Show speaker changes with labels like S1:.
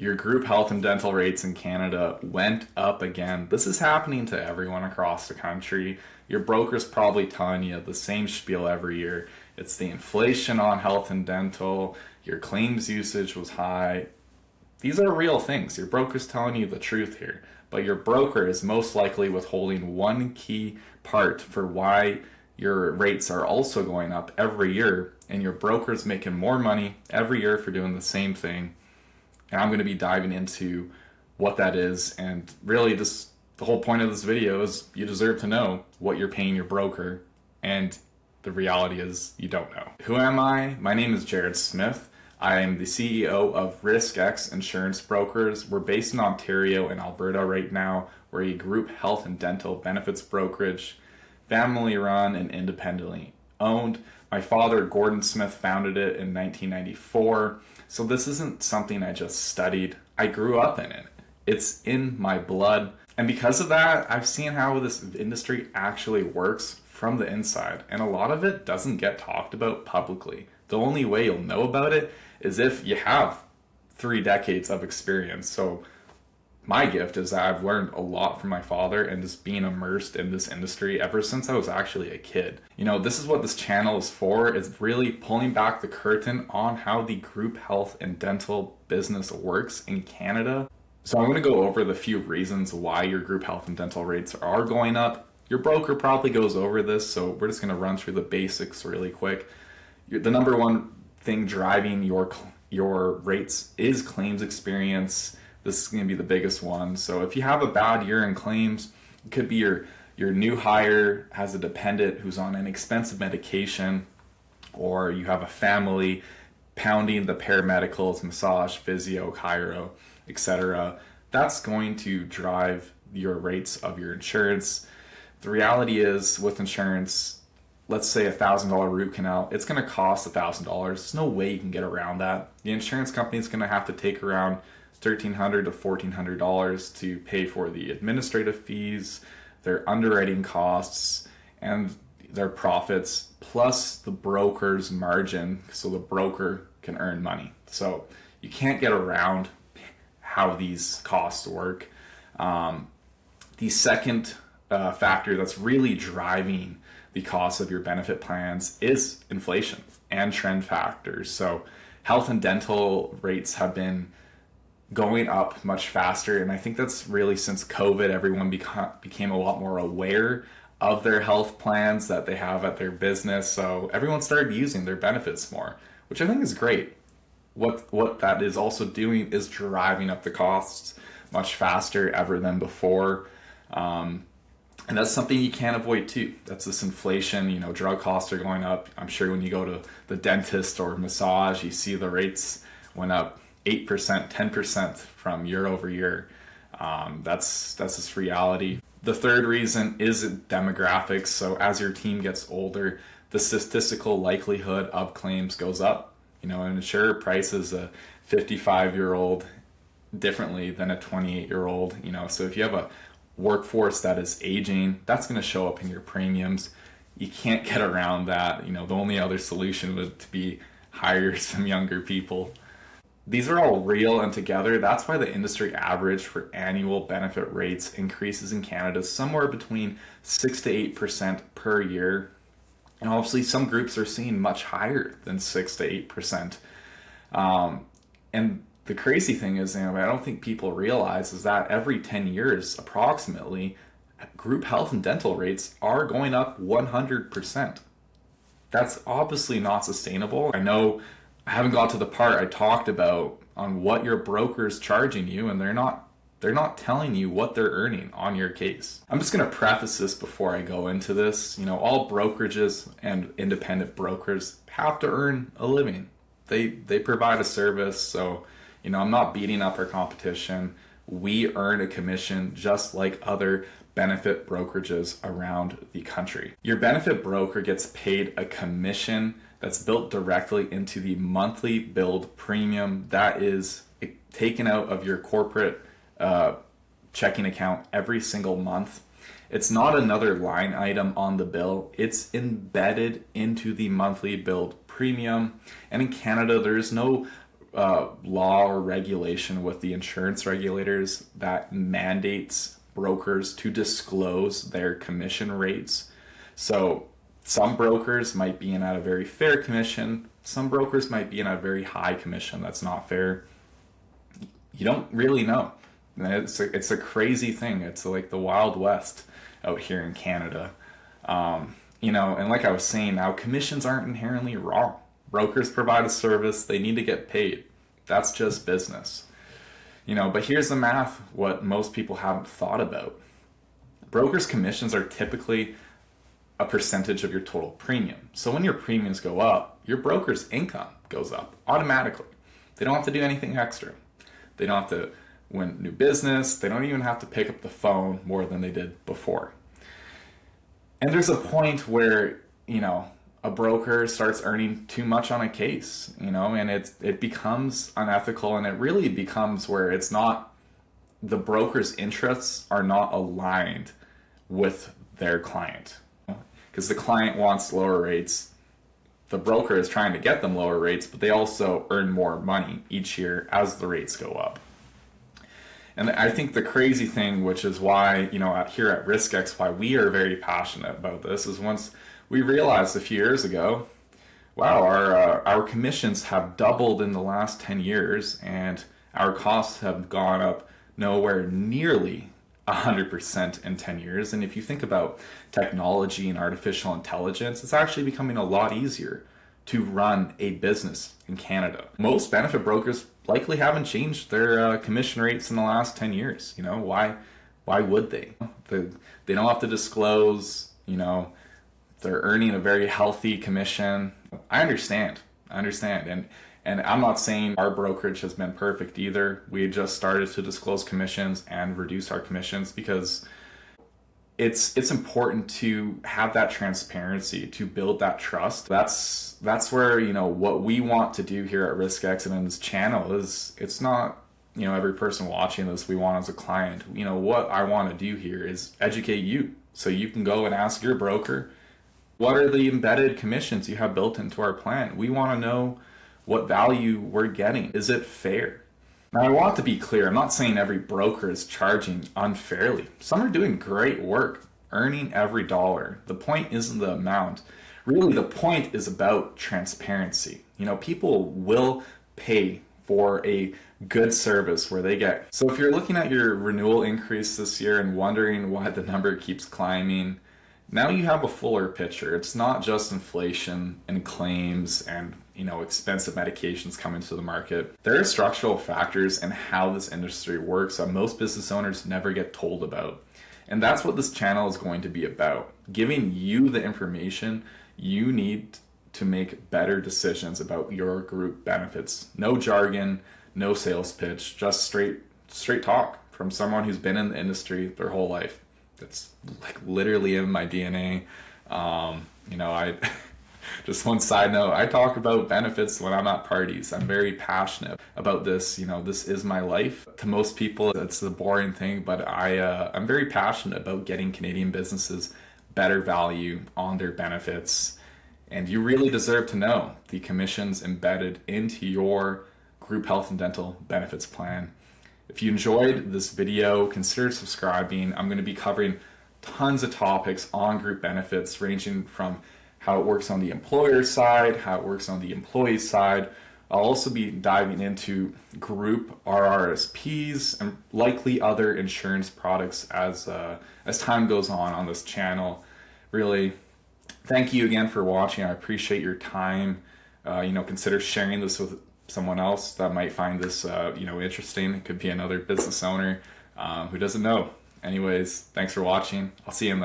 S1: Your group health and dental rates in Canada went up again. This is happening to everyone across the country. Your broker's probably telling you the same spiel every year. It's the inflation on health and dental. Your claims usage was high. These are real things. Your broker's telling you the truth here. But your broker is most likely withholding one key part for why your rates are also going up every year, and your broker's making more money every year for doing the same thing. And I'm going to be diving into what that is, and really just the whole point of this video is you deserve to know what you're paying your broker, and the reality is you don't know. Who am I? My name is Jared Smith. I am the CEO of riskx Insurance Brokers. We're based in Ontario and Alberta right now. We're a group health and dental benefits brokerage, family run and independently owned. My father, Gordon Smith, founded it in 1994. So this isn't something I just studied. I grew up in it. It's in my blood. And because of that, I've seen how this industry actually works from the inside. And a lot of it doesn't get talked about publicly. The only way you'll know about it is if you have 3 decades of experience. So my gift is that I've learned a lot from my father and just being immersed in this industry ever since I was actually a kid. You know, this is what this channel is for, is really pulling back the curtain on how the group health and dental business works in Canada. So I'm going to go over the few reasons why your group health and dental rates are going up. Your broker probably goes over this, so we're just going to run through the basics really quick. The number one thing driving your rates is claims experience. This is going to be the biggest one. So if you have a bad year in claims, it could be your new hire has a dependent who's on an expensive medication, or you have a family pounding the paramedicals, massage, physio, chiro, etc. That's going to drive your rates of your insurance. The reality is with insurance, let's say $1,000 root canal, it's going to cost $1,000. There's no way you can get around that. The insurance company is going to have to take around $1,300 to $1,400 to pay for the administrative fees, their underwriting costs, and their profits, plus the broker's margin, so the broker can earn money. So you can't get around how these costs work. The second factor that's really driving the cost of your benefit plans is inflation and trend factors. So health and dental rates have been going up much faster, and I think that's really since COVID. Everyone became a lot more aware of their health plans that they have at their business, so everyone started using their benefits more, which I think is great. What that is also doing is driving up the costs much faster ever than before. And that's something you can't avoid too. That's this inflation, you know, drug costs are going up. I'm sure when you go to the dentist or massage, you see the rates went up 8%, 10% from year over year. That's this reality. The third reason is demographics. So as your team gets older, the statistical likelihood of claims goes up. You know, an insurer prices a 55-year-old differently than a 28-year-old. You know, so if you have a workforce that is aging, that's going to show up in your premiums. You can't get around that. You know, the only other solution would to be hire some younger people. These are all real, and together, that's why the industry average for annual benefit rates increases in Canada somewhere between 6 to 8% per year. And obviously, some groups are seeing much higher than 6 to 8%. And the crazy thing is, you know, I don't think people realize is that every 10 years, approximately, group health and dental rates are going up 100%. That's obviously not sustainable. I know I haven't got to the part I talked about on what your broker's charging you, and they're not telling you what they're earning on your case. I'm just going to preface this before I go into this. You know, all brokerages and independent brokers have to earn a living. They provide a service, so you know, I'm not beating up our competition. We earn a commission just like other benefit brokerages around the country. Your benefit broker gets paid a commission that's built directly into the monthly billed premium that is taken out of your corporate checking account every single month. It's not another line item on the bill. It's embedded into the monthly billed premium. And in Canada, there's no law or regulation with the insurance regulators that mandates brokers to disclose their commission rates. So some brokers might be in at a very fair commission. Some brokers might be in at a very high commission that's not fair. You don't really know. It's a crazy thing. It's like the Wild West out here in Canada. And like I was saying, now commissions aren't inherently wrong. Brokers provide a service, they need to get paid. That's just business. But here's the math, what most people haven't thought about. Brokers' commissions are typically a percentage of your total premium. So when your premiums go up, your broker's income goes up automatically. They don't have to do anything extra. They don't have to win new business. They don't even have to pick up the phone more than they did before. And there's a point where, a broker starts earning too much on a case, and it becomes unethical, and it really becomes where it's not, the broker's interests are not aligned with their client. Because the client wants lower rates. The broker is trying to get them lower rates, but they also earn more money each year as the rates go up. And I think the crazy thing, which is why, here at riskx, why we are very passionate about this, is once we realized a few years ago, wow, our commissions have doubled in the last 10 years, and our costs have gone up nowhere nearly 100% in 10 years. And if you think about technology and artificial intelligence, it's actually becoming a lot easier to run a business in Canada. Most benefit brokers likely haven't changed their commission rates in the last 10 years. Why would they? They don't have to disclose, they're earning a very healthy commission. I understand. And I'm not saying our brokerage has been perfect either. We just started to disclose commissions and reduce our commissions because it's important to have that transparency, to build that trust. That's where, what we want to do here at riskx and in this channel is, it's not, every person watching this we want as a client. What I want to do here is educate you so you can go and ask your broker, what are the embedded commissions you have built into our plan? We want to know what value we're getting. Is it fair? Now, I want to be clear. I'm not saying every broker is charging unfairly. Some are doing great work, earning every dollar. The point isn't the amount. Really, the point is about transparency. People will pay for a good service where they get. So if you're looking at your renewal increase this year and wondering why the number keeps climbing, now you have a fuller picture. It's not just inflation and claims and expensive medications coming to the market. There are structural factors in how this industry works that most business owners never get told about. And that's what this channel is going to be about, giving you the information you need to make better decisions about your group benefits. No jargon, no sales pitch, just straight talk from someone who's been in the industry their whole life. It's like literally in my DNA. I just one side note, I talk about benefits when I'm at parties. I'm very passionate about this. This is my life. To most people, it's a boring thing, but I'm very passionate about getting Canadian businesses better value on their benefits. And you really deserve to know the commissions embedded into your group health and dental benefits plan. If you enjoyed this video, consider subscribing. I'm going to be covering tons of topics on group benefits, ranging from how it works on the employer side, how it works on the employee side. I'll also be diving into group RRSPs and likely other insurance products as time goes on this channel. Really, thank you again for watching. I appreciate your time. Consider sharing this with someone else that might find this interesting. It could be another business owner who doesn't know. Anyways, thanks for watching. I'll see you in the